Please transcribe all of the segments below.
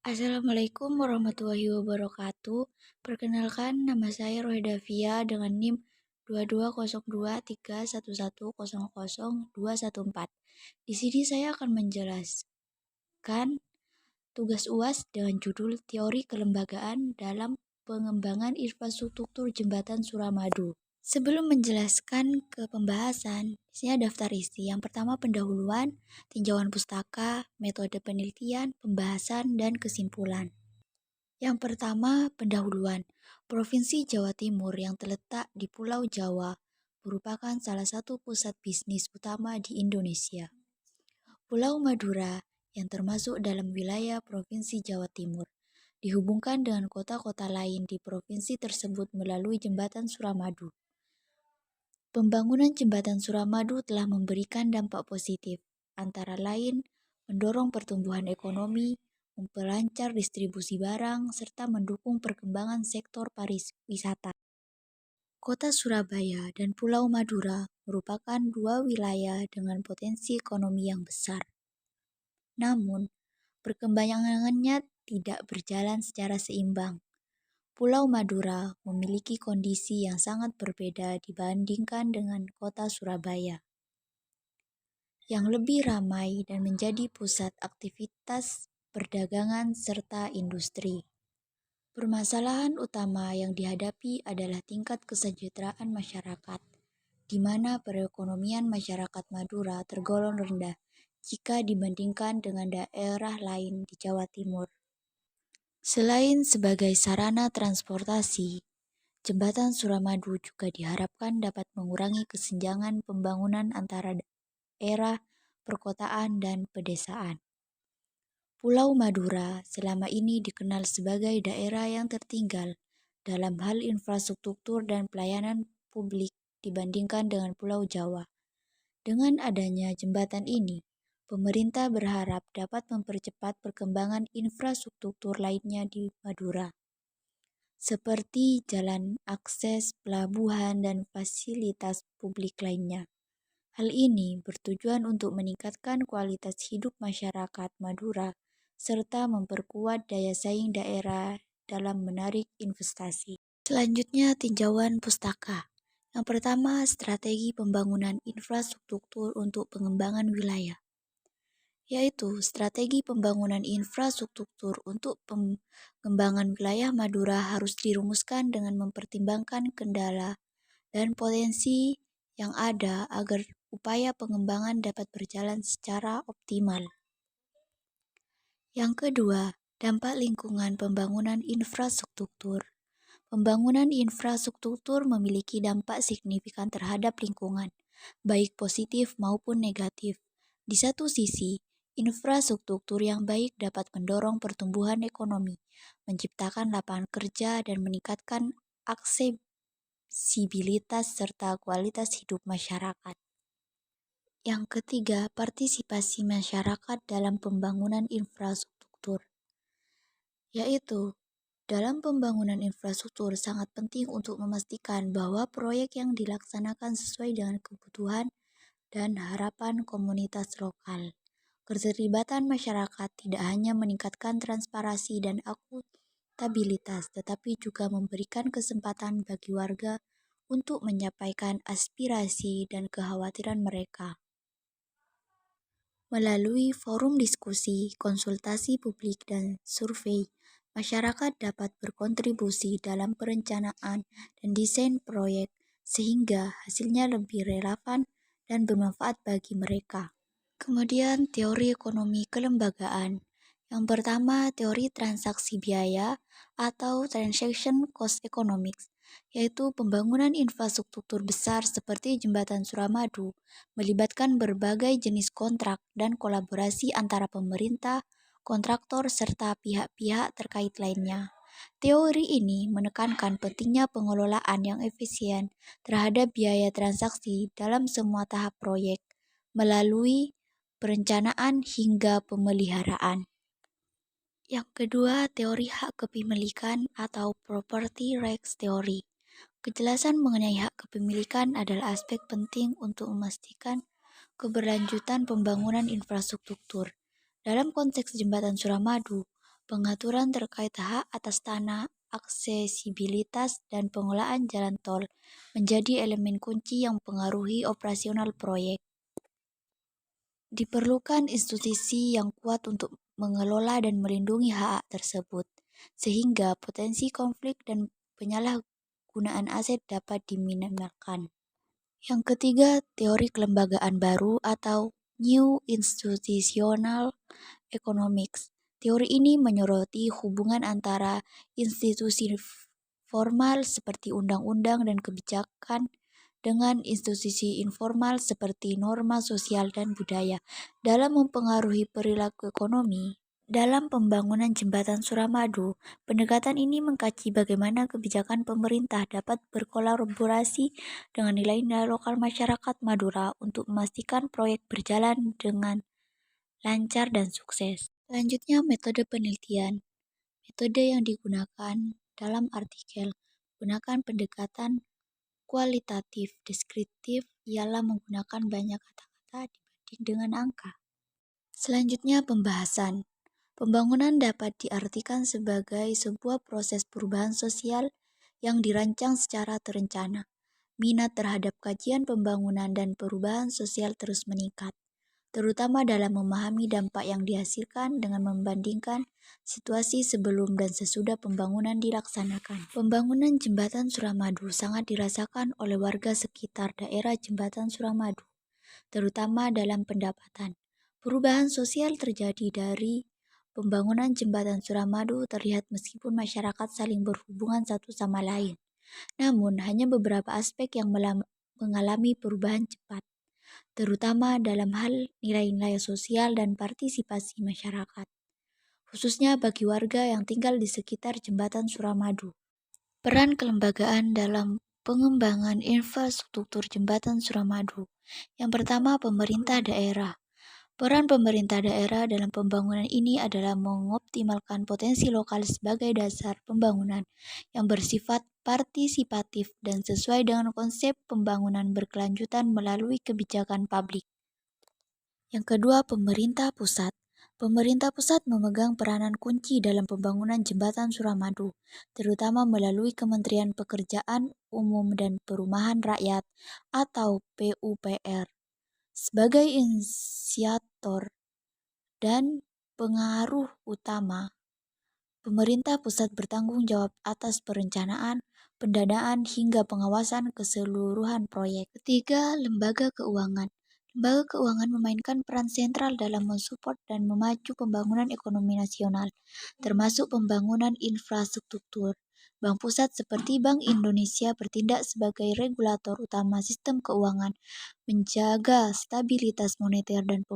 Assalamualaikum warahmatullahi wabarakatuh. Perkenalkan, nama saya Rohedavia dengan NIM 220231100214. Di sini saya akan menjelaskan tugas UAS dengan judul Teori Kelembagaan dalam Pengembangan Infrastruktur Jembatan Suramadu. Sebelum menjelaskan ke pembahasan, di sini ada daftar isi. Yang pertama pendahuluan, tinjauan pustaka, metode penelitian, pembahasan, dan kesimpulan. Yang pertama, pendahuluan. Provinsi Jawa Timur yang terletak di Pulau Jawa merupakan salah satu pusat bisnis utama di Indonesia. Pulau Madura yang termasuk dalam wilayah Provinsi Jawa Timur dihubungkan dengan kota-kota lain di provinsi tersebut melalui jembatan Suramadu. Pembangunan jembatan Suramadu telah memberikan dampak positif, antara lain mendorong pertumbuhan ekonomi, memperlancar distribusi barang, serta mendukung perkembangan sektor pariwisata. Kota Surabaya dan Pulau Madura merupakan dua wilayah dengan potensi ekonomi yang besar. Namun, perkembangannya tidak berjalan secara seimbang. Pulau Madura memiliki kondisi yang sangat berbeda dibandingkan dengan kota Surabaya, yang lebih ramai dan menjadi pusat aktivitas perdagangan serta industri. Permasalahan utama yang dihadapi adalah tingkat kesejahteraan masyarakat, di mana perekonomian masyarakat Madura tergolong rendah jika dibandingkan dengan daerah lain di Jawa Timur. Selain sebagai sarana transportasi, jembatan Suramadu juga diharapkan dapat mengurangi kesenjangan pembangunan antara daerah perkotaan dan pedesaan. Pulau Madura selama ini dikenal sebagai daerah yang tertinggal dalam hal infrastruktur dan pelayanan publik dibandingkan dengan Pulau Jawa. Dengan adanya jembatan ini, pemerintah berharap dapat mempercepat perkembangan infrastruktur lainnya di Madura, seperti jalan akses, pelabuhan, dan fasilitas publik lainnya. Hal ini bertujuan untuk meningkatkan kualitas hidup masyarakat Madura serta memperkuat daya saing daerah dalam menarik investasi. Selanjutnya, tinjauan pustaka. Yang pertama, strategi pembangunan infrastruktur untuk pengembangan wilayah, yaitu strategi pembangunan infrastruktur untuk pengembangan wilayah Madura harus dirumuskan dengan mempertimbangkan kendala dan potensi yang ada agar upaya pengembangan dapat berjalan secara optimal. Yang kedua, dampak lingkungan pembangunan infrastruktur. Pembangunan infrastruktur memiliki dampak signifikan terhadap lingkungan, baik positif maupun negatif. Di satu sisi, infrastruktur yang baik dapat mendorong pertumbuhan ekonomi, menciptakan lapangan kerja, dan meningkatkan aksesibilitas serta kualitas hidup masyarakat. Yang ketiga, partisipasi masyarakat dalam pembangunan infrastruktur, yaitu dalam pembangunan infrastruktur sangat penting untuk memastikan bahwa proyek yang dilaksanakan sesuai dengan kebutuhan dan harapan komunitas lokal. Keterlibatan masyarakat tidak hanya meningkatkan transparansi dan akuntabilitas, tetapi juga memberikan kesempatan bagi warga untuk menyampaikan aspirasi dan kekhawatiran mereka. Melalui forum diskusi, konsultasi publik, dan survei, masyarakat dapat berkontribusi dalam perencanaan dan desain proyek sehingga hasilnya lebih relevan dan bermanfaat bagi mereka. Kemudian teori ekonomi kelembagaan. Yang pertama, teori transaksi biaya atau transaction cost economics, yaitu pembangunan infrastruktur besar seperti jembatan Suramadu melibatkan berbagai jenis kontrak dan kolaborasi antara pemerintah, kontraktor, serta pihak-pihak terkait lainnya. Teori ini menekankan pentingnya pengelolaan yang efisien terhadap biaya transaksi dalam semua tahap proyek, melalui perencanaan hingga pemeliharaan. Yang kedua, teori hak kepemilikan atau property rights theory. Kejelasan mengenai hak kepemilikan adalah aspek penting untuk memastikan keberlanjutan pembangunan infrastruktur. Dalam konteks jembatan Suramadu, pengaturan terkait hak atas tanah, aksesibilitas, dan pengelolaan jalan tol menjadi elemen kunci yang mempengaruhi operasional proyek. Diperlukan institusi yang kuat untuk mengelola dan melindungi hak tersebut, sehingga potensi konflik dan penyalahgunaan aset dapat diminimalkan. Yang ketiga, teori kelembagaan baru atau New Institutional Economics. Teori ini menyoroti hubungan antara institusi formal seperti undang-undang dan kebijakan dengan institusi informal seperti norma sosial dan budaya dalam mempengaruhi perilaku ekonomi. Dalam pembangunan jembatan Suramadu, pendekatan ini mengkaji bagaimana kebijakan pemerintah dapat berkolaborasi dengan nilai-nilai lokal masyarakat Madura untuk memastikan proyek berjalan dengan lancar dan sukses. Selanjutnya, metode penelitian. Metode yang digunakan dalam artikel gunakan pendekatan kualitatif deskriptif ialah menggunakan banyak kata-kata dibanding dengan angka. Selanjutnya, pembahasan. Pembangunan dapat diartikan sebagai sebuah proses perubahan sosial yang dirancang secara terencana. Minat terhadap kajian pembangunan dan perubahan sosial terus meningkat, terutama dalam memahami dampak yang dihasilkan dengan membandingkan situasi sebelum dan sesudah pembangunan dilaksanakan. Pembangunan jembatan Suramadu sangat dirasakan oleh warga sekitar daerah jembatan Suramadu, terutama dalam pendapatan. Perubahan sosial terjadi dari pembangunan jembatan Suramadu terlihat meskipun masyarakat saling berhubungan satu sama lain. Namun, hanya beberapa aspek yang mengalami perubahan cepat, terutama dalam hal nilai-nilai sosial dan partisipasi masyarakat, khususnya bagi warga yang tinggal di sekitar jembatan Suramadu. Peran kelembagaan dalam pengembangan infrastruktur jembatan Suramadu. Yang pertama, pemerintah daerah. Peran pemerintah daerah dalam pembangunan ini adalah mengoptimalkan potensi lokal sebagai dasar pembangunan yang bersifat partisipatif dan sesuai dengan konsep pembangunan berkelanjutan melalui kebijakan publik. Yang kedua, pemerintah pusat. Pemerintah pusat memegang peranan kunci dalam pembangunan jembatan Suramadu, terutama melalui Kementerian Pekerjaan Umum dan Perumahan Rakyat atau PUPR. Sebagai inisiator dan pengaruh utama, pemerintah pusat bertanggung jawab atas perencanaan, pendanaan, hingga pengawasan keseluruhan proyek. Ketiga, lembaga keuangan. Lembaga keuangan memainkan peran sentral dalam mensupport dan memacu pembangunan ekonomi nasional, termasuk pembangunan infrastruktur. Bank pusat seperti Bank Indonesia bertindak sebagai regulator utama sistem keuangan, menjaga stabilitas moneter dan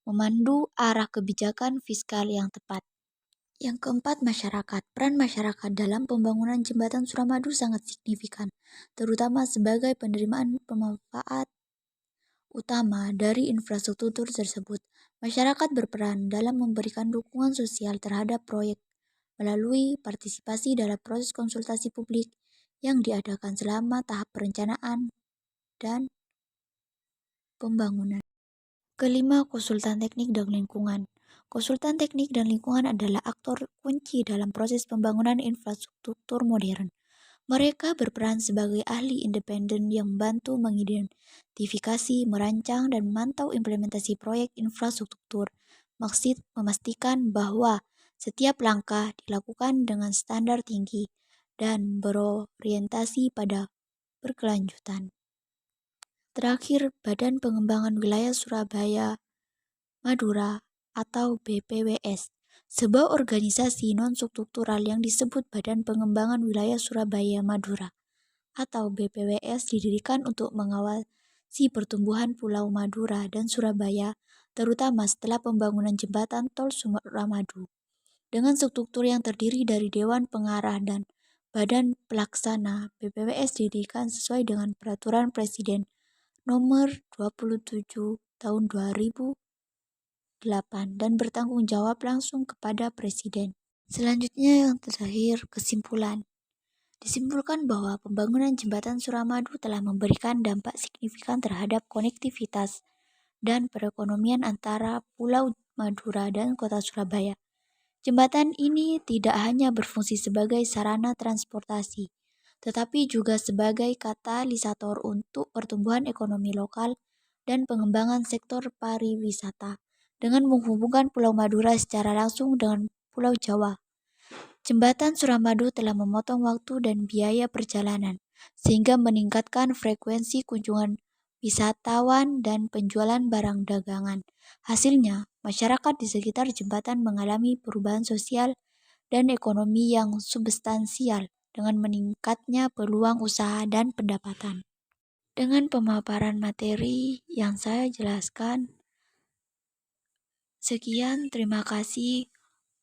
memandu arah kebijakan fiskal yang tepat. Yang keempat, masyarakat. Peran masyarakat dalam pembangunan jembatan Suramadu sangat signifikan, terutama sebagai penerimaan pemanfaat utama dari infrastruktur tersebut. Masyarakat berperan dalam memberikan dukungan sosial terhadap proyek melalui partisipasi dalam proses konsultasi publik yang diadakan selama tahap perencanaan dan pembangunan. Kelima, konsultan teknik dan lingkungan. Konsultan teknik dan lingkungan adalah aktor kunci dalam proses pembangunan infrastruktur modern. Mereka berperan sebagai ahli independen yang membantu mengidentifikasi, merancang, dan memantau implementasi proyek infrastruktur. Maksud memastikan bahwa setiap langkah dilakukan dengan standar tinggi dan berorientasi pada berkelanjutan. Terakhir, Badan Pengembangan Wilayah Surabaya Madura atau BPWS, sebuah organisasi non-struktural yang disebut Badan Pengembangan Wilayah Surabaya Madura atau BPWS didirikan untuk mengawasi pertumbuhan Pulau Madura dan Surabaya, terutama setelah pembangunan jembatan tol Suramadu. Dengan struktur yang terdiri dari Dewan Pengarah dan Badan Pelaksana, BPWS didirikan sesuai dengan Peraturan Presiden Nomor 27 Tahun 2008 dan bertanggung jawab langsung kepada Presiden. Selanjutnya yang terakhir, kesimpulan. Disimpulkan bahwa pembangunan jembatan Suramadu telah memberikan dampak signifikan terhadap konektivitas dan perekonomian antara Pulau Madura dan Kota Surabaya. Jembatan ini tidak hanya berfungsi sebagai sarana transportasi, tetapi juga sebagai katalisator untuk pertumbuhan ekonomi lokal dan pengembangan sektor pariwisata dengan menghubungkan Pulau Madura secara langsung dengan Pulau Jawa. Jembatan Suramadu telah memotong waktu dan biaya perjalanan, sehingga meningkatkan frekuensi kunjungan wisatawan dan penjualan barang dagangan. Hasilnya, masyarakat di sekitar jembatan mengalami perubahan sosial dan ekonomi yang substansial dengan meningkatnya peluang usaha dan pendapatan. Dengan pemaparan materi yang saya jelaskan, sekian, terima kasih.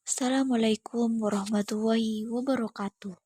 Assalamualaikum warahmatullahi wabarakatuh.